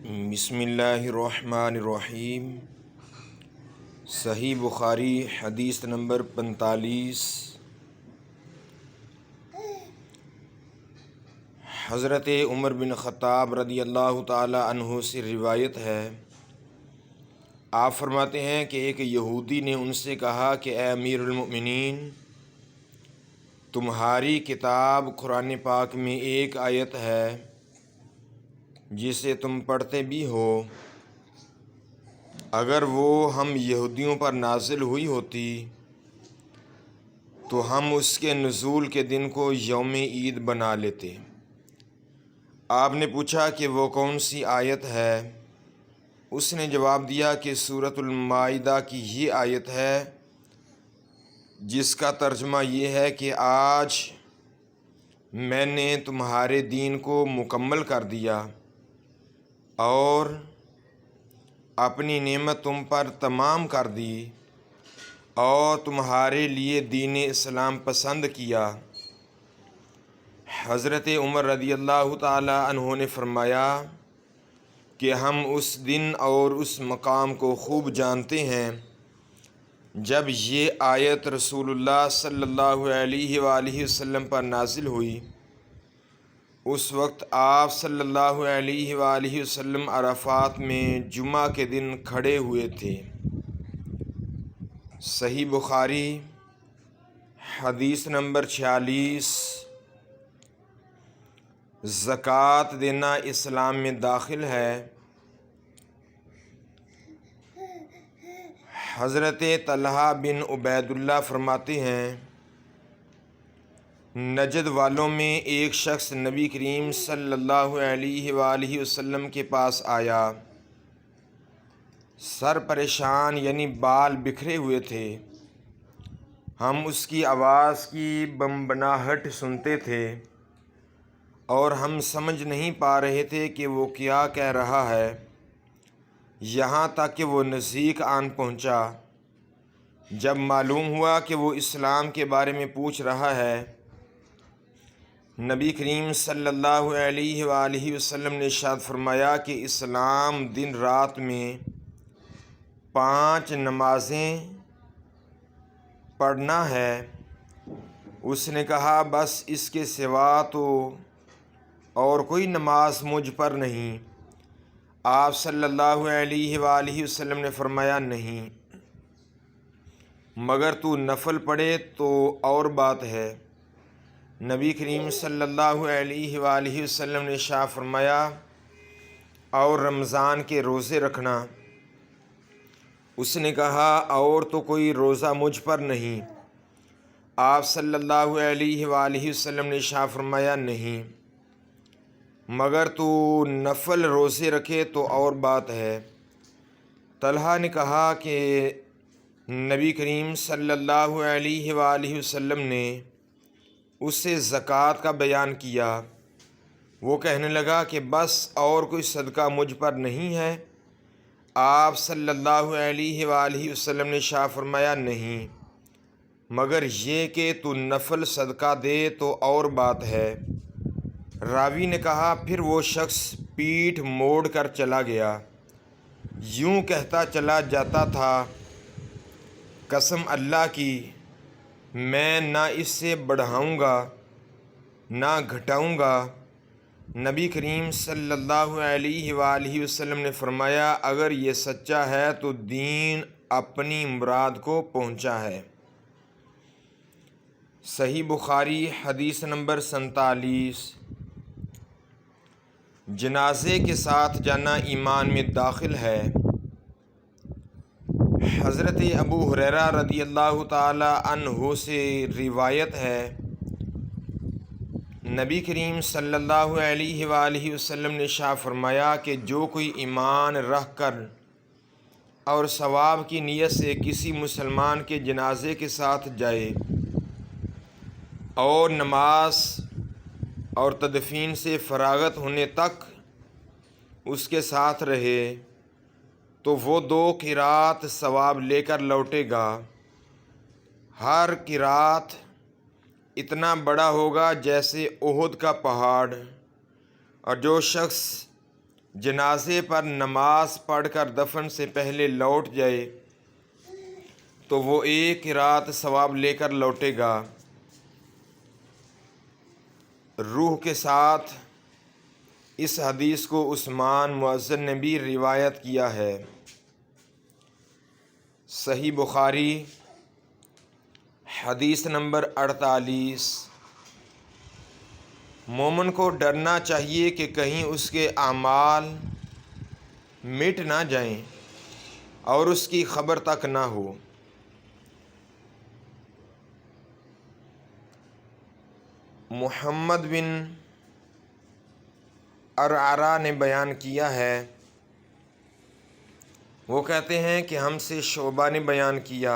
بسم اللہ الرحمن الرحیم۔ صحیح بخاری حدیث نمبر 45۔ حضرت عمر بن خطاب رضی اللہ تعالی عنہ سے روایت ہے، آپ فرماتے ہیں کہ ایک یہودی نے ان سے کہا کہ اے امیر المؤمنین، تمہاری کتاب قرآن پاک میں ایک آیت ہے جسے تم پڑھتے بھی ہو، اگر وہ ہم یہودیوں پر نازل ہوئی ہوتی تو ہم اس کے نزول کے دن کو یوم عید بنا لیتے۔ آپ نے پوچھا کہ وہ کون سی آیت ہے؟ اس نے جواب دیا کہ سورۃ المائدہ کی یہ آیت ہے جس کا ترجمہ یہ ہے کہ آج میں نے تمہارے دین کو مکمل کر دیا اور اپنی نعمت تم پر تمام کر دی اور تمہارے لیے دین اسلام پسند کیا۔ حضرت عمر رضی اللہ تعالی عنہ نے فرمایا کہ ہم اس دن اور اس مقام کو خوب جانتے ہیں جب یہ آیت رسول اللہ صلی اللہ علیہ وآلہ وسلم پر نازل ہوئی۔ اس وقت آپ صلی اللہ علیہ وآلہ وسلم عرفات میں جمعہ کے دن کھڑے ہوئے تھے۔ صحیح بخاری حدیث نمبر 46۔ زکوٰۃ دینا اسلام میں داخل ہے۔ حضرت طلحہ بن عبید اللہ فرماتے ہیں، نجد والوں میں ایک شخص نبی کریم صلی اللہ علیہ وآلہ وسلم کے پاس آیا، سر پریشان یعنی بال بکھرے ہوئے تھے۔ ہم اس کی آواز کی بمبناہٹ سنتے تھے اور ہم سمجھ نہیں پا رہے تھے کہ وہ کیا کہہ رہا ہے، یہاں تک کہ وہ نزدیک آن پہنچا۔ جب معلوم ہوا کہ وہ اسلام کے بارے میں پوچھ رہا ہے، نبی کریم صلی اللہ علیہ وآلہ وسلم نے ارشاد فرمایا کہ اسلام دن رات میں 5 نمازیں پڑھنا ہے۔ اس نے کہا، بس اس کے سوا تو اور کوئی نماز مجھ پر نہیں۔ آپ صلی اللہ علیہ وآلہ وسلم نے فرمایا، نہیں، مگر تو نفل پڑھے تو اور بات ہے۔ نبی کریم صلی اللہ علیہ وآلہ وسلم نے ارشاد فرمایا، اور رمضان کے روزے رکھنا۔ اس نے کہا، اور تو کوئی روزہ مجھ پر نہیں۔ آپ صلی اللہ علیہ وآلہ وسلم نے ارشاد فرمایا، نہیں، مگر تو نفل روزے رکھے تو اور بات ہے۔ طلحہ نے کہا کہ نبی کریم صلی اللہ علیہ وآلہ وسلم نے اسے زکوٰۃ کا بیان کیا۔ وہ کہنے لگا کہ بس اور کوئی صدقہ مجھ پر نہیں ہے۔ آپ صلی اللہ علیہ وآلہ وسلم نے ارشاد فرمایا، نہیں، مگر یہ کہ تو نفل صدقہ دے تو اور بات ہے۔ راوی نے کہا، پھر وہ شخص پیٹھ موڑ کر چلا گیا، یوں کہتا چلا جاتا تھا، قسم اللہ کی، میں نہ اس سے بڑھاؤں گا نہ گھٹاؤں گا۔ نبی کریم صلی اللہ علیہ وآلہ وسلم نے فرمایا، اگر یہ سچا ہے تو دین اپنی مراد کو پہنچا ہے۔ صحیح بخاری حدیث نمبر 47۔ جنازے کے ساتھ جانا ایمان میں داخل ہے۔ حضرت ابو ہریرہ رضی اللہ تعالی عنہ سے روایت ہے، نبی کریم صلی اللہ علیہ وآلہ وسلم نے ارشاد فرمایا کہ جو کوئی ایمان رکھ کر اور ثواب کی نیت سے کسی مسلمان کے جنازے کے ساتھ جائے اور نماز اور تدفین سے فراغت ہونے تک اس کے ساتھ رہے تو وہ 2 قرات ثواب لے کر لوٹے گا۔ ہر قرات اتنا بڑا ہوگا جیسے احد کا پہاڑ، اور جو شخص جنازے پر نماز پڑھ کر دفن سے پہلے لوٹ جائے تو وہ ایک رات ثواب لے کر لوٹے گا۔ روح کے ساتھ اس حدیث کو عثمان مؤذن نے بھی روایت کیا ہے۔ صحیح بخاری حدیث نمبر 48۔ مومن کو ڈرنا چاہیے کہ کہیں اس کے اعمال مٹ نہ جائیں اور اس کی خبر تک نہ ہو۔ محمد بن عرعرہ نے بیان کیا ہے، وہ کہتے ہیں کہ ہم سے شعبہ نے بیان کیا،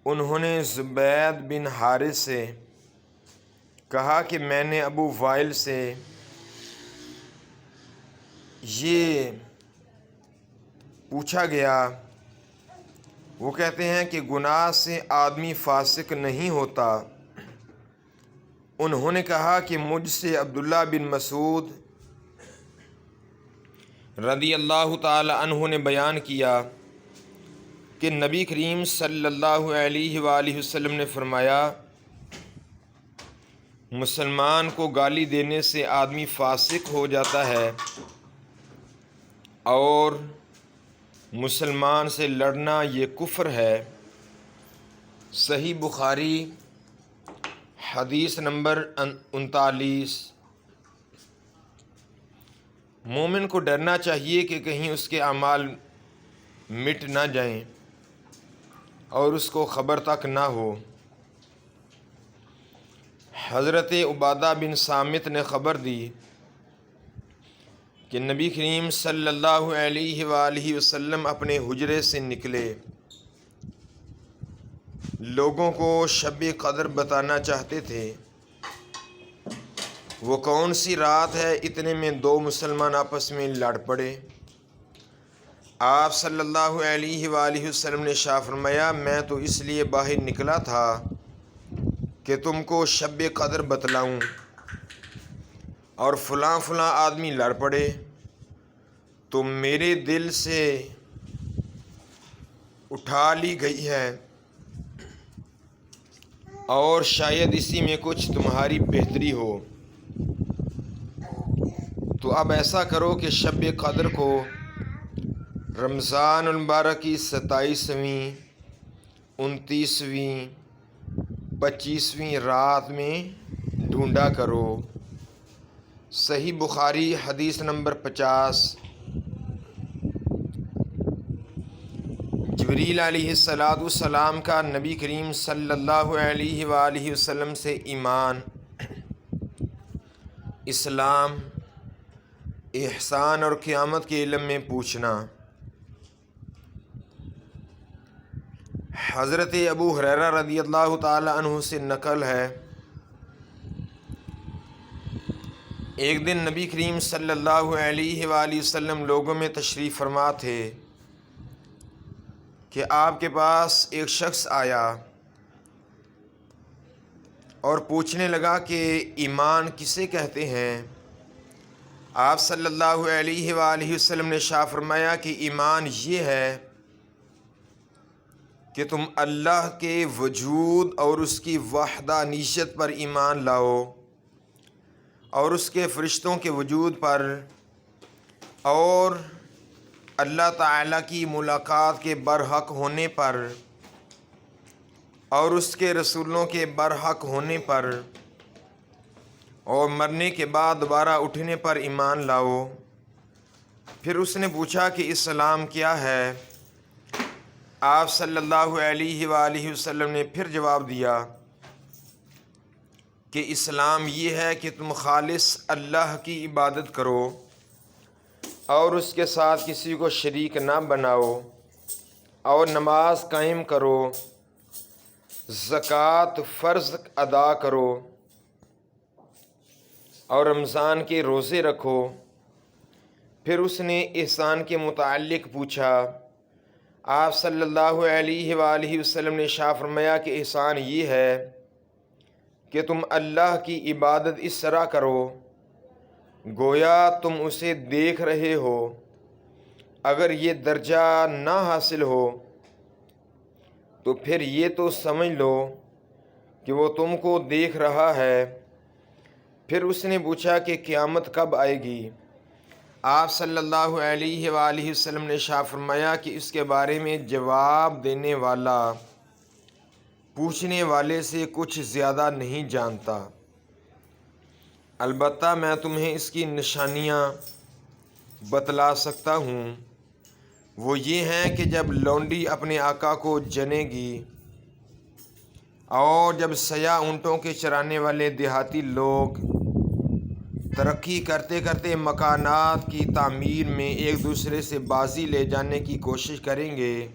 انہوں نے زبید بن حارث سے کہا کہ میں نے ابو وائل سے یہ پوچھا گیا، وہ کہتے ہیں کہ گناہ سے آدمی فاسق نہیں ہوتا۔ انہوں نے کہا کہ مجھ سے عبداللہ بن مسعود رضی اللہ تعالی عنہ نے بیان کیا کہ نبی کریم صلی اللہ علیہ وآلہ وسلم نے فرمایا، مسلمان کو گالی دینے سے آدمی فاسق ہو جاتا ہے اور مسلمان سے لڑنا یہ کفر ہے۔ صحیح بخاری حدیث نمبر 39۔ مومن کو ڈرنا چاہیے کہ کہیں اس کے اعمال مٹ نہ جائیں اور اس کو خبر تک نہ ہو۔ حضرت عبادہ بن صامت نے خبر دی کہ نبی کریم صلی اللہ علیہ وآلہ وسلم اپنے حجرے سے نکلے، لوگوں کو شب قدر بتانا چاہتے تھے۔ وہ کون سی رات ہے؟ اتنے میں دو مسلمان آپس میں لڑ پڑے۔ آپ صلی اللہ علیہ وآلہ وسلم نے ارشاد فرمایا، میں تو اس لیے باہر نکلا تھا کہ تم کو شب قدر بتلاؤں، اور فلاں فلاں آدمی لڑ پڑے تو میرے دل سے اٹھا لی گئی ہے، اور شاید اسی میں کچھ تمہاری بہتری ہو، تو اب ایسا کرو کہ شب قدر کو رمضان المبارک کی 27ویں، 29ویں، 25ویں رات میں ڈھونڈا کرو۔ صحیح بخاری حدیث نمبر 50۔ جبریل علیہ السلام کا نبی کریم صلی اللہ علیہ وآلہ وسلم سے ایمان، اسلام، احسان اور قیامت کے علم میں پوچھنا۔ حضرت ابو ہریرہ رضی اللہ تعالی عنہ سے نقل ہے، ایک دن نبی کریم صلی اللہ علیہ وآلہ وسلم لوگوں میں تشریف فرما تھے کہ آپ کے پاس ایک شخص آیا اور پوچھنے لگا کہ ایمان کسے کہتے ہیں؟ آپ صلی اللہ علیہ وآلہ وسلم نے ارشاد فرمایا کہ ایمان یہ ہے کہ تم اللہ کے وجود اور اس کی وحدانیت پر ایمان لاؤ، اور اس کے فرشتوں کے وجود پر، اور اللہ تعالیٰ کی ملاقات کے برحق ہونے پر، اور اس کے رسولوں کے برحق ہونے پر، اور مرنے کے بعد دوبارہ اٹھنے پر ایمان لاؤ۔ پھر اس نے پوچھا کہ اسلام کیا ہے؟ آپ صلی اللہ علیہ وآلہ وسلم نے پھر جواب دیا کہ اسلام یہ ہے کہ تم خالص اللہ کی عبادت کرو اور اس کے ساتھ کسی کو شریک نہ بناؤ، اور نماز قائم کرو، زکوٰۃ فرض ادا کرو، اور رمضان کے روزے رکھو۔ پھر اس نے احسان کے متعلق پوچھا۔ آپ صلی اللہ علیہ وآلہ وسلم نے ارشاد فرمایا کہ احسان یہ ہے کہ تم اللہ کی عبادت اس طرح کرو گویا تم اسے دیکھ رہے ہو۔ اگر یہ درجہ نہ حاصل ہو تو پھر یہ تو سمجھ لو کہ وہ تم کو دیکھ رہا ہے۔ پھر اس نے پوچھا کہ قیامت کب آئے گی؟ آپ صلی اللہ علیہ وآلہ وسلم نے ارشاد فرمایا کہ اس کے بارے میں جواب دینے والا پوچھنے والے سے کچھ زیادہ نہیں جانتا، البتہ میں تمہیں اس کی نشانیاں بتلا سکتا ہوں۔ وہ یہ ہیں کہ جب لونڈی اپنے آقا کو جنے گی اور جب سیاح اونٹوں کے چرانے والے دیہاتی لوگ ترقی کرتے کرتے مکانات کی تعمیر میں ایک دوسرے سے بازی لے جانے کی کوشش کریں گے،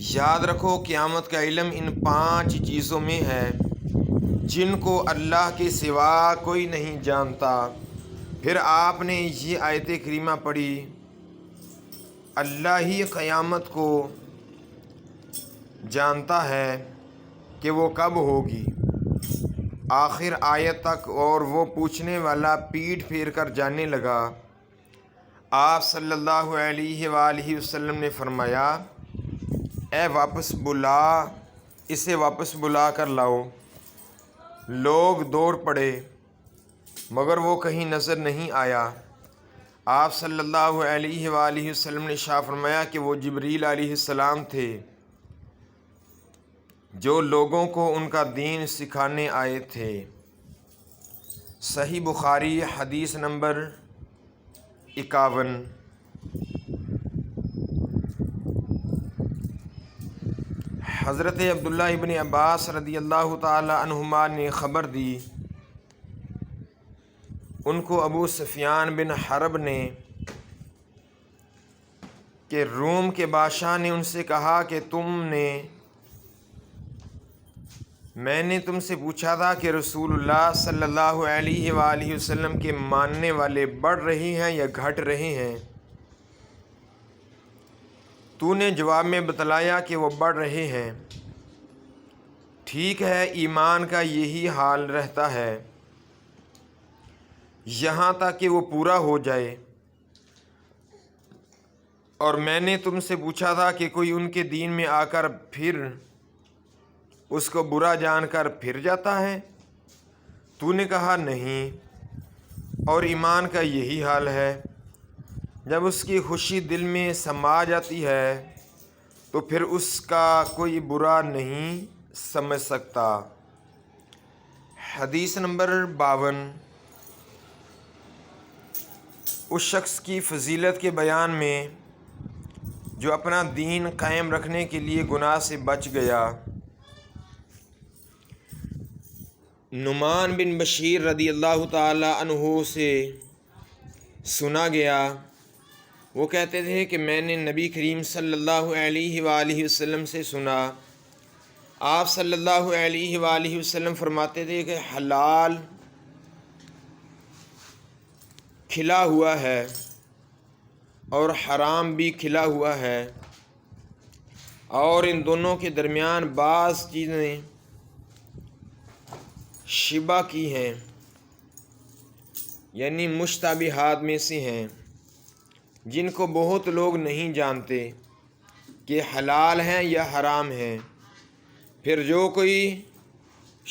یاد رکھو قیامت کا علم ان 5 چیزوں میں ہے جن کو اللہ کے سوا کوئی نہیں جانتا۔ پھر آپ نے یہ آیت کریمہ پڑھی، اللہ ہی قیامت کو جانتا ہے کہ وہ کب ہوگی، آخر آیت تک، اور وہ پوچھنے والا پیٹھ پھیر کر جانے لگا۔ آپ صلی اللہ علیہ وآلہ وسلم نے فرمایا، اے اسے واپس بلا کر لاؤ۔ لوگ دوڑ پڑے مگر وہ کہیں نظر نہیں آیا۔ آپ صلی اللہ علیہ وآلہ وسلم نے ارشاد فرمایا کہ وہ جبریل علیہ السلام تھے جو لوگوں کو ان کا دین سکھانے آئے تھے۔ صحیح بخاری حدیث نمبر 51۔ حضرت عبداللہ ابن عباس رضی اللہ تعالی عنہما نے خبر دی، ان کو ابو سفیان بن حرب نے کہ روم کے بادشاہ نے ان سے کہا کہ میں نے تم سے پوچھا تھا کہ رسول اللہ صلی اللہ علیہ وآلہ وسلم کے ماننے والے بڑھ رہے ہیں یا گھٹ رہے ہیں؟ تو نے جواب میں بتلایا کہ وہ بڑھ رہے ہیں۔ ٹھیک ہے، ایمان کا یہی حال رہتا ہے یہاں تک کہ وہ پورا ہو جائے، اور میں نے تم سے پوچھا تھا کہ کوئی ان کے دین میں آ کر پھر اس کو برا جان کر پھر جاتا ہے؟ تو نے کہا نہیں، اور ایمان کا یہی حال ہے، جب اس کی خوشی دل میں سما جاتی ہے تو پھر اس کا کوئی برا نہیں سمجھ سکتا۔ حدیث نمبر 52۔ اس شخص کی فضیلت کے بیان میں جو اپنا دین قائم رکھنے کے لیے گناہ سے بچ گیا۔ نعمان بن بشیر رضی اللہ تعالی عنہ سے سنا گیا، وہ کہتے تھے کہ میں نے نبی کریم صلی اللہ علیہ وآلہ وسلم سے سنا، آپ صلی اللہ علیہ وآلہ وسلم فرماتے تھے کہ حلال کھلا ہوا ہے اور حرام بھی کھلا ہوا ہے، اور ان دونوں کے درمیان بعض چیزیں شبہ کی ہیں، یعنی مشتبہات میں سے ہیں، جن کو بہت لوگ نہیں جانتے کہ حلال ہیں یا حرام ہیں۔ پھر جو کوئی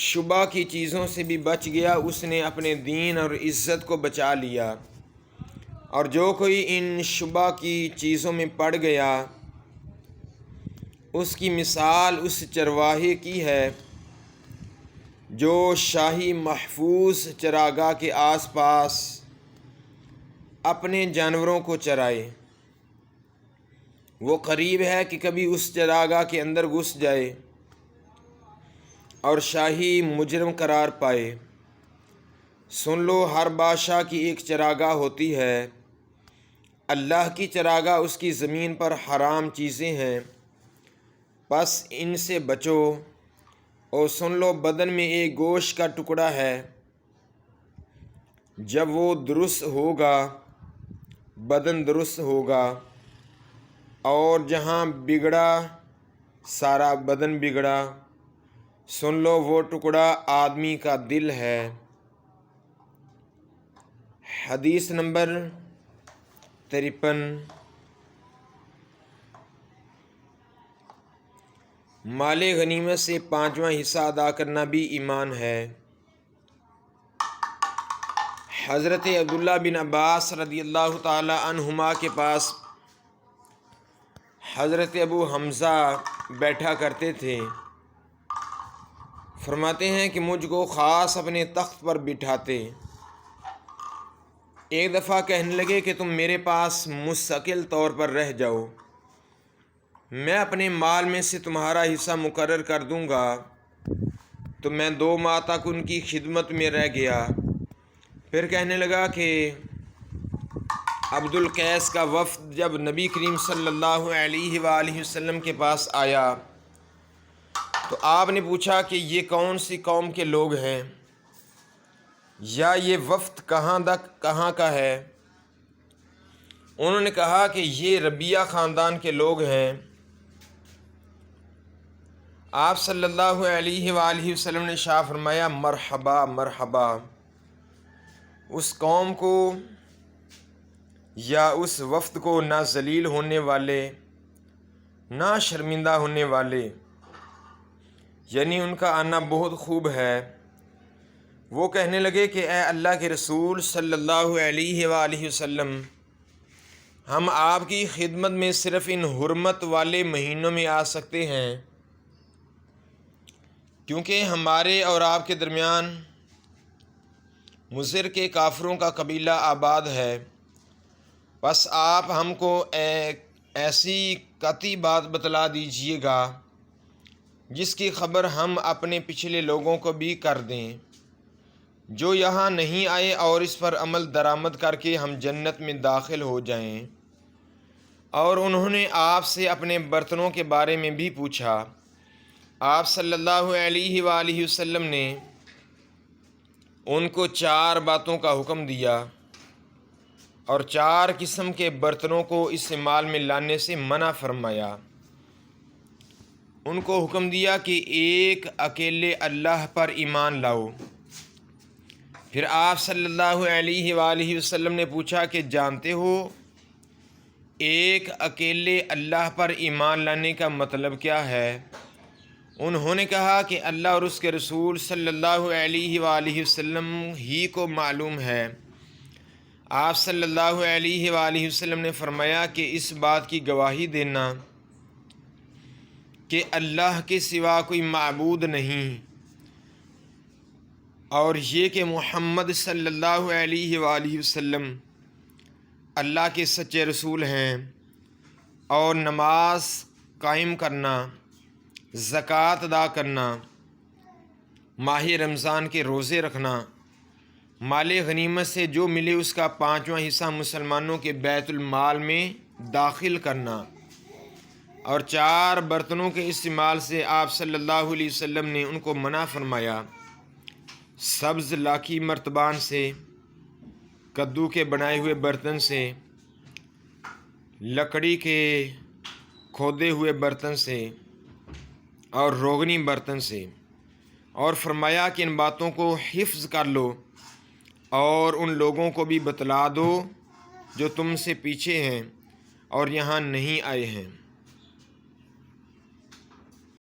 شبہ کی چیزوں سے بھی بچ گیا اس نے اپنے دین اور عزت کو بچا لیا، اور جو کوئی ان شبہ کی چیزوں میں پڑ گیا اس کی مثال اس چرواہے کی ہے جو شاہی محفوظ چراگاہ کے آس پاس اپنے جانوروں کو چرائے۔ وہ قریب ہے کہ کبھی اس چراگاہ کے اندر گھس جائے اور شاہی مجرم قرار پائے۔ سن لو، ہر بادشاہ کی ایک چراگاہ ہوتی ہے، اللہ کی چراگاہ اس کی زمین پر حرام چیزیں ہیں، بس ان سے بچو۔ اور سن لو، بدن میں ایک گوشت کا ٹکڑا ہے، جب وہ درست ہوگا بدن درست ہوگا، اور جہاں بگڑا سارا بدن بگڑا۔ سن لو، وہ ٹکڑا آدمی کا دل ہے۔ حدیث نمبر 53۔ مال غنیمت سے 5واں حصہ ادا کرنا بھی ایمان ہے۔ حضرت عبداللہ بن عباس رضی اللہ تعالی عنہما کے پاس حضرت ابو حمزہ بیٹھا کرتے تھے۔ فرماتے ہیں کہ مجھ کو خاص اپنے تخت پر بٹھاتے۔ ایک دفعہ کہنے لگے کہ تم میرے پاس مستقل طور پر رہ جاؤ، میں اپنے مال میں سے تمہارا حصہ مقرر کر دوں گا۔ تو میں 2 ماہ تک ان کی خدمت میں رہ گیا۔ پھر کہنے لگا کہ عبد القیس کا وفد جب نبی کریم صلی اللہ علیہ وآلہ وسلم کے پاس آیا تو آپ نے پوچھا کہ یہ کون سی قوم کے لوگ ہیں، یا یہ وفد کہاں کا ہے؟ انہوں نے کہا کہ یہ ربیہ خاندان کے لوگ ہیں۔ آپ صلی اللہ علیہ وآلہ وسلم نے ارشاد فرمایا، مرحبا مرحبا، اس قوم کو یا اس وفد کو نہ ذلیل ہونے والے نہ شرمندہ ہونے والے، یعنی ان کا آنا بہت خوب ہے۔ وہ کہنے لگے کہ اے اللہ کے رسول صلی اللہ علیہ وآلہ وسلم، ہم آپ کی خدمت میں صرف ان حرمت والے مہینوں میں آ سکتے ہیں، کیونکہ ہمارے اور آپ کے درمیان مضر کے کافروں کا قبیلہ آباد ہے۔ بس آپ ہم کو ایک ایسی قطعی بات بتلا دیجئے گا جس کی خبر ہم اپنے پچھلے لوگوں کو بھی کر دیں، جو یہاں نہیں آئے، اور اس پر عمل درآمد کر کے ہم جنت میں داخل ہو جائیں۔ اور انہوں نے آپ سے اپنے برتنوں کے بارے میں بھی پوچھا۔ آپ صلی اللہ علیہ وآلہ وسلم نے ان کو 4 باتوں کا حکم دیا اور 4 قسم کے برتنوں کو استعمال میں لانے سے منع فرمایا۔ ان کو حکم دیا کہ ایک اکیلے اللہ پر ایمان لاؤ۔ پھر آپ صلی اللہ علیہ وآلہ وسلم نے پوچھا کہ جانتے ہو ایک اکیلے اللہ پر ایمان لانے کا مطلب کیا ہے؟ انہوں نے کہا کہ اللہ اور اس کے رسول صلی اللہ علیہ وآلہ وسلم ہی کو معلوم ہے۔ آپ صلی اللہ علیہ وآلہ وسلم نے فرمایا کہ اس بات کی گواہی دینا کہ اللہ کے سوا کوئی معبود نہیں، اور یہ کہ محمد صلی اللہ علیہ وآلہ وسلم اللہ کے سچے رسول ہیں، اور نماز قائم کرنا، زکوٰۃ ادا کرنا، ماہ رمضان کے روزے رکھنا، مال غنیمت سے جو ملے اس کا 5واں حصہ مسلمانوں کے بیت المال میں داخل کرنا، اور 4 برتنوں کے استعمال سے آپ صلی اللہ علیہ وسلم نے ان کو منع فرمایا۔ سبز لاکھی مرتبان سے، کدو کے بنائے ہوئے برتن سے، لکڑی کے کھودے ہوئے برتن سے، اور روغنی برتن سے، اور فرمایا کہ ان باتوں کو حفظ کر لو اور ان لوگوں کو بھی بتلا دو جو تم سے پیچھے ہیں اور یہاں نہیں آئے ہیں۔